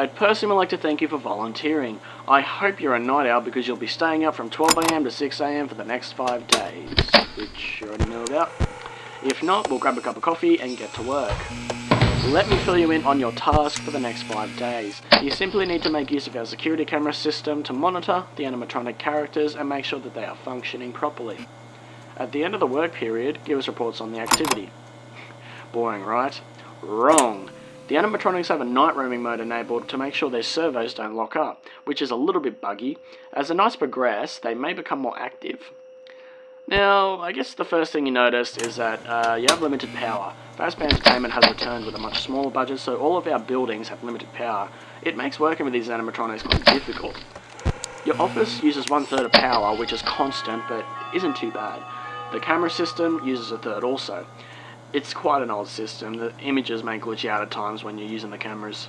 I'd personally like to thank you for volunteering. I hope you're a night owl because you'll be staying up from 12 AM to 6 AM for the next 5 days, which you already know about. If not, we'll grab a cup of coffee and get to work. Let me fill you in on your task for the next 5 days. You simply need to make use of our security camera system to monitor the animatronic characters and make sure that they are functioning properly. At the end of the work period, give us reports on the activity. Boring, right? Wrong. The animatronics have a night roaming mode enabled to make sure their servos don't lock up, which is a little bit buggy. As the nights progress, they may become more active. Now, I guess the first thing you notice is that you have limited power. Fazbear Entertainment has returned with a much smaller budget, so all of our buildings have limited power. It makes working with these animatronics quite difficult. Your office uses 1/3 of power, which is constant, but isn't too bad. The camera system uses 1/3 also. It's quite an old system. The images may glitch out at times when you're using the cameras.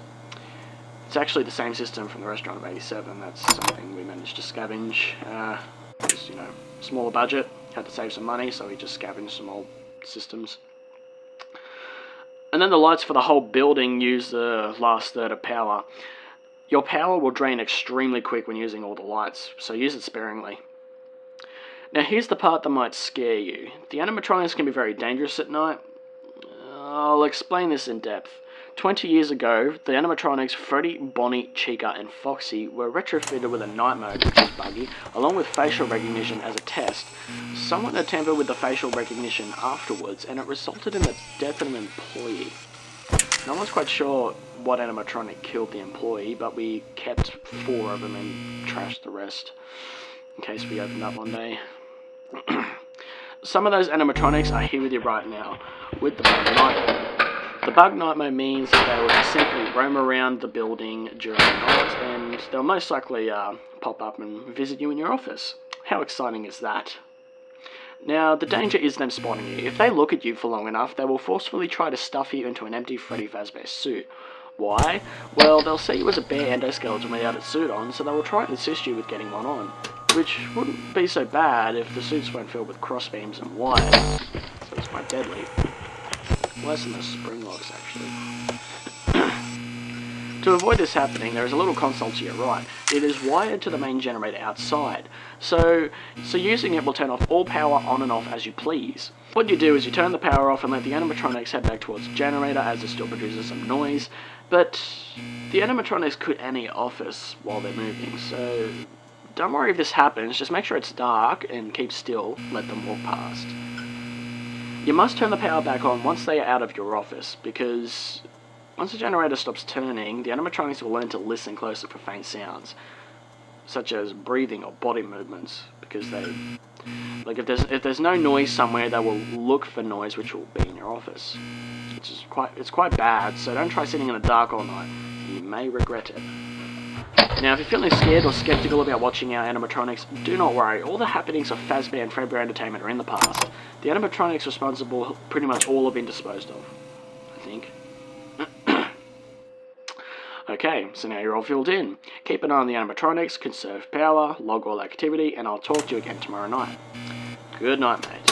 It's actually the same system from the restaurant of '87. That's something we managed to scavenge. Just, smaller budget. Had to save some money, so we just scavenged some old systems. And then the lights for the whole building use the last third of power. Your power will drain extremely quick when using all the lights, so use it sparingly. Now here's the part that might scare you. The animatronics can be very dangerous at night. I'll explain this in depth. 20 years ago, the animatronics Freddy, Bonnie, Chica, and Foxy were retrofitted with a night mode, which is buggy, along with facial recognition as a test. Someone had tampered with the facial recognition afterwards, and it resulted in the death of an employee. No one's quite sure what animatronic killed the employee, but we kept 4 of them and trashed the rest, in case we opened up one day. Some of those animatronics are here with you right now, with the bug night mode. The bug night mode means that they will just simply roam around the building during the night, and they'll most likely pop up and visit you in your office. How exciting is that? Now, the danger is them spotting you. If they look at you for long enough, they will forcefully try to stuff you into an empty Freddy Fazbear suit. Why? Well, they'll see you as a bare endoskeleton without its suit on, so they will try and assist you with getting one on. Which wouldn't be so bad if the suits weren't filled with crossbeams and wires, so it's quite deadly. Worse than the spring locks, actually. To avoid this happening, there is a little console to your right. It is wired to the main generator outside, so using it will turn off all power on and off as you please. What you do is you turn the power off and let the animatronics head back towards the generator as it still produces some noise, but the animatronics could enter your office while they're moving, so don't worry if this happens, just make sure it's dark and keep still, let them walk past. You must turn the power back on once they are out of your office, because once the generator stops turning, the animatronics will learn to listen closer for faint sounds, such as breathing or body movements, because if there's no noise somewhere, they will look for noise which will be in your office. It's quite bad, so don't try sitting in the dark all night. You may regret it. Now, if you're feeling scared or skeptical about watching our animatronics, do not worry. All the happenings of Fazbear and Fredbear Entertainment are in the past. The animatronics responsible pretty much all have been disposed of, I think. Okay, so now you're all filled in. Keep an eye on the animatronics, conserve power, log all activity, and I'll talk to you again tomorrow night. Good night, mate.